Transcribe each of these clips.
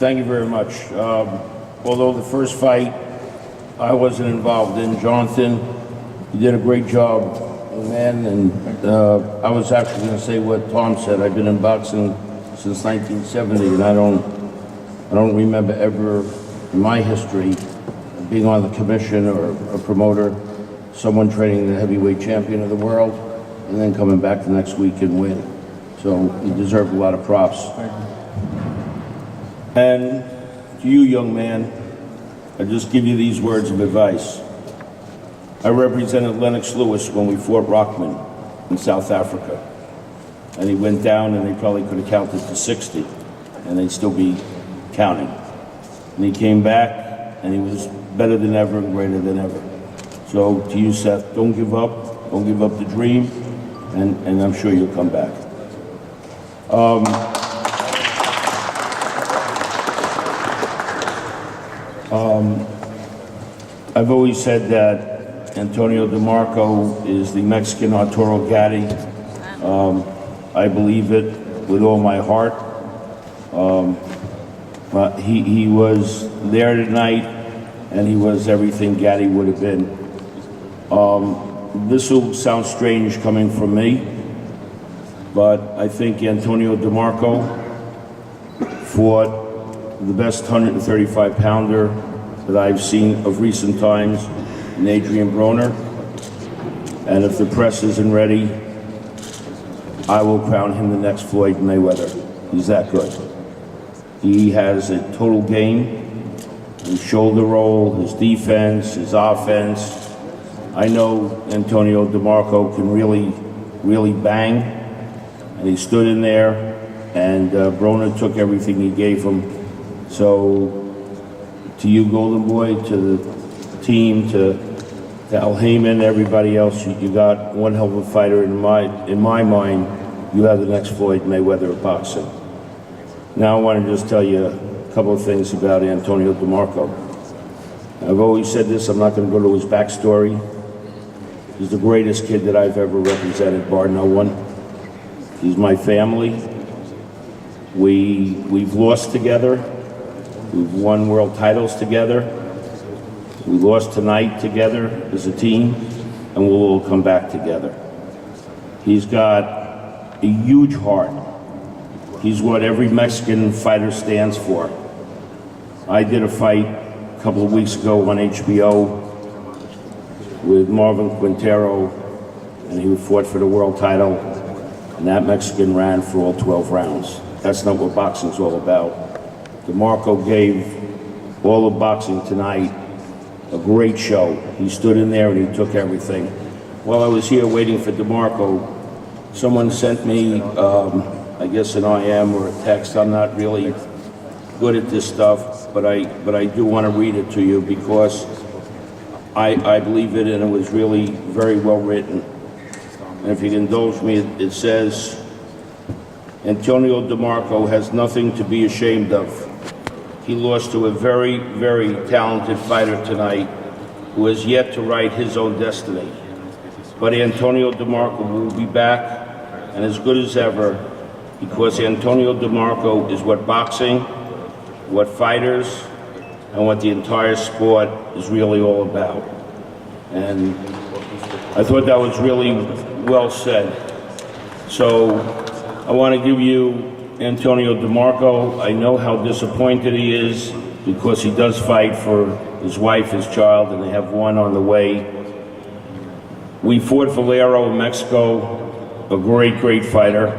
Thank you very much. Although the first fight I wasn't involved in, Jonathan, you did a great job, man. And I was actually going to say what Tom said. I've been in boxing since 1970, and I don't remember ever in my history being on the commission or a promoter, someone training the heavyweight champion of the world, and then coming back the next week and win. So you deserve a lot of props. And to you, young man, I just give you these words of advice. I represented Lennox Lewis when we fought Rockman in South Africa. And he went down, and they probably could have counted to 60, and they'd still be counting. And he came back, and he was better than ever and greater than ever. So to you, Seth, don't give up. Don't give up the dream, and I'm sure you'll come back. I've always said that Antonio DeMarco is the Mexican Arturo Gatti. I believe it with all my heart. But he was there tonight, and he was everything Gatti would have been. This will sound strange coming from me, but I think Antonio DeMarco fought the best 135-pounder that I've seen of recent times in Adrein Broner. And if the press isn't ready, I will crown him the next Floyd Mayweather. He's that good. He has a total game, his shoulder roll, his defense, his offense. I know Antonio DeMarco can really bang, and he stood in there, and Broner took everything he gave him. So to you, Golden Boy, to the team, to Al Heyman, everybody else, you got one hell of a fighter. In my mind, you have the next Floyd Mayweather of boxing. Now I want to just tell you a couple of things about Antonio DeMarco. I've always said this, I'm not going to go to his backstory. He's the greatest kid that I've ever represented, bar no one. He's my family. We've lost together. We've won world titles together. We lost tonight together as a team, and we'll all come back together. He's got a huge heart. He's what every Mexican fighter stands for. I did a fight a couple of weeks ago on HBO with Marvin Quintero, and he fought for the world title, and that Mexican ran for all 12 rounds. That's not what boxing's all about. DeMarco gave all of boxing tonight a great show. He stood in there and he took everything. While I was here waiting for DeMarco, someone sent me, I guess an IM or a text. I'm not really good at this stuff, but I do want to read it to you because I believe it, and it was really very well written. And if you indulge me, it says, Antonio DeMarco has nothing to be ashamed of. He lost to a very, very talented fighter tonight who has yet to write his own destiny. But Antonio DeMarco will be back and as good as ever, because Antonio DeMarco is what boxing, what fighters, and what the entire sport is really all about. And I thought that was really well said. So I want to give you Antonio DeMarco. I know how disappointed he is because he does fight for his wife, his child, and they have one on the way. We fought Valero in Mexico, a great fighter,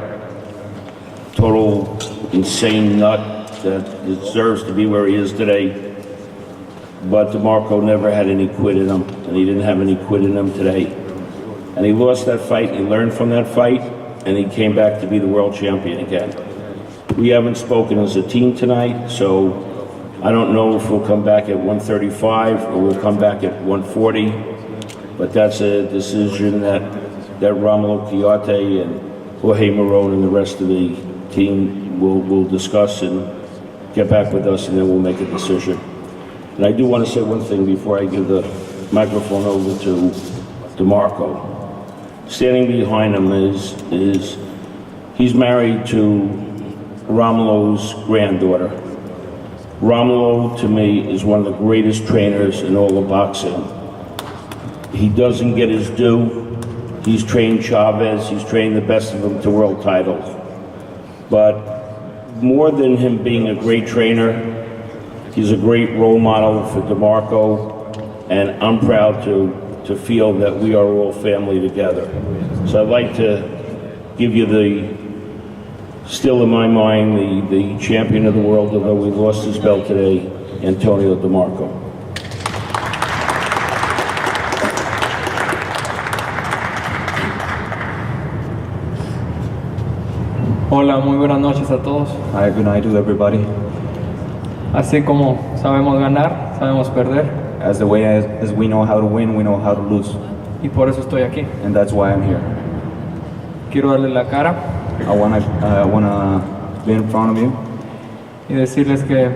total insane nut that deserves to be where he is today. But DeMarco never had any quit in him, and he didn't have any quit in him today. And he lost that fight, he learned from that fight, and he came back to be the world champion again. We haven't spoken as a team tonight, so I don't know if we'll come back at 135 or we'll come back at 140, but that's a decision that Romulo Quiote and Jorge Marone and the rest of the team will discuss and get back with us, and then we'll make a decision. And I do want to say one thing before I give the microphone over to DeMarco. Standing behind him is he's married to Romulo's granddaughter. Romulo, to me, is one of the greatest trainers in all of boxing. He doesn't get his due. He's trained Chavez, he's trained the best of them to world titles. But more than him being a great trainer, he's a great role model for DeMarco, and I'm proud to feel that we are all family together. So I'd like to give you still in my mind, the champion of the world, although we lost his belt today, Antonio DeMarco. Hola, muy buenas noches a todos. Hi, good night to everybody. Así como sabemos ganar, sabemos perder, As we know how to win, we know how to lose. y por eso estoy aquí. And that's why I'm here. Quiero darle la cara I wanna be in front of you y decirles que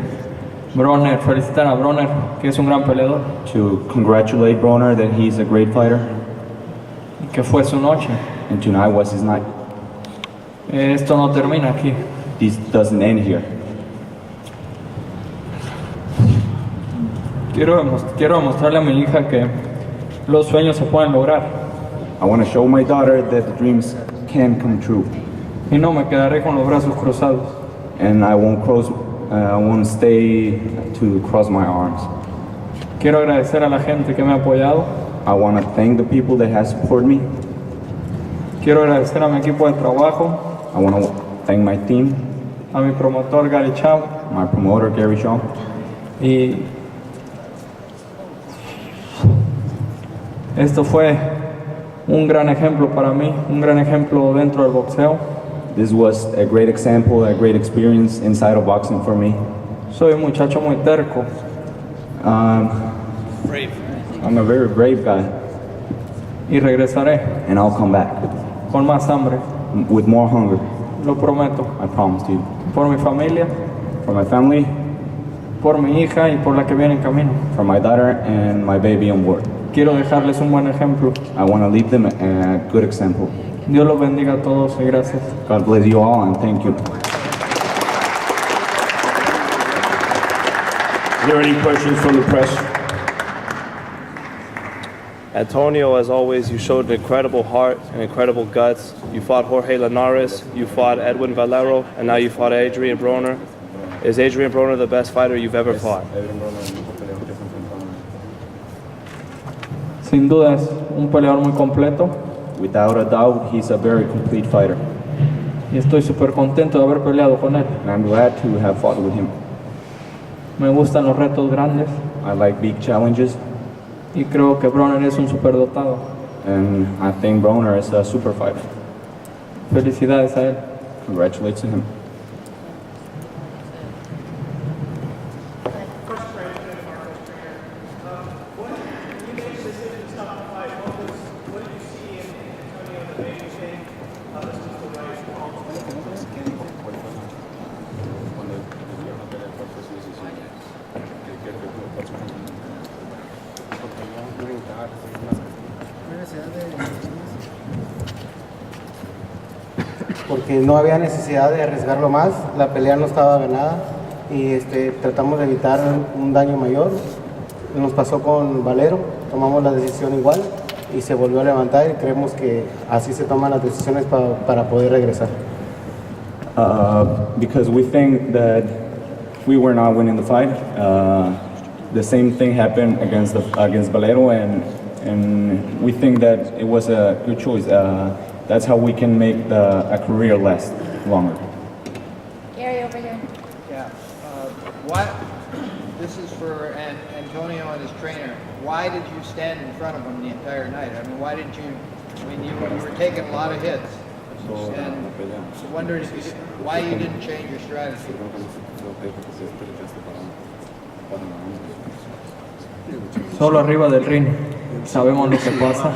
felicitar a Broner, que es un gran peleador, to congratulate Broner that he's a great fighter. y que fue su noche. And tonight was his night. Esto no termina aquí. This doesn't end here. Quiero demostrarle a mi hija que los sueños se pueden lograr. I want to show my daughter that the dreams can come true. Y no me quedaré con los brazos cruzados. And I won't stay to cross my arms. Quiero agradecer a la gente que me ha apoyado. I want to thank the people that have supported me. Quiero agradecer a mi equipo de trabajo, I want to thank my team, a mi promotor Gary Chao, my promoter Gary Shaw. y esto fue un gran ejemplo para mí, un gran ejemplo dentro del boxeo. This was a great example, a great experience inside of boxing for me. Soy un muchacho muy terco I'm a very brave guy, y regresaré and I'll come back con más hambre, with more hunger. lo prometo, I promise to you. por mi familia, For my family, por mi hija y por la que viene en camino. for my daughter, and my baby on board. Quiero dejarles un buen ejemplo. I want to leave them a good example. Dios los bendiga a todos y gracias. God bless you all, and thank you. Are there any questions from the press? Antonio, as always, you showed an incredible heart and incredible guts. You fought Jorge Linares, you fought Edwin Valero, and now you fought Adrein Broner. Is Adrein Broner the best fighter you've ever fought? Sin duda es un peleador muy completo Without a doubt, he's a very complete fighter, y estoy súper contento de haber peleado con él. and I'm glad to have fought with him. Me gustan los retos grandes I like big challenges, y creo que Broner es un superdotado. and I think Broner is a super fighter. Felicidades a él. Congratulations to him. Porque no había necesidad de arriesgarlo más, la pelea no estaba ganada y tratamos de evitar un daño mayor. Nos pasó con Valero, tomamos la decisión igual y se volvió a levantar y creemos que así se toman las decisiones para poder regresar. Because we think that we were not winning the fight. The same thing happened against Valero, and we think that it was a good choice. That's how we can make a career last longer. Gary, over here. Yeah. What? This is for Antonio and his trainer. Why did you stand in front of him the entire night? I mean, why didn't you? I mean, you were taking a lot of hits, and I wondered why you didn't change your strategy. Solo arriba del ring sabemos lo que pasa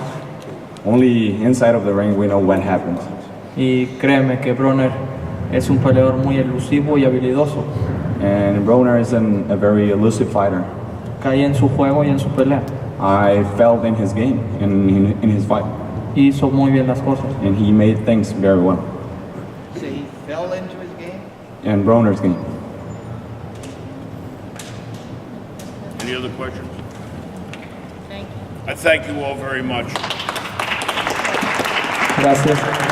Only inside of the ring we know what happens. y créeme que Broner es un peleador muy elusivo y habilidoso. And Broner is a very elusive fighter. Caí en su juego y en su pelea I felt in his game, in his fight, y hizo muy bien las cosas. and he made things very well. So he fell into his game. And Broner's game. Any other questions? Thank you. I thank you all very much. Gracias.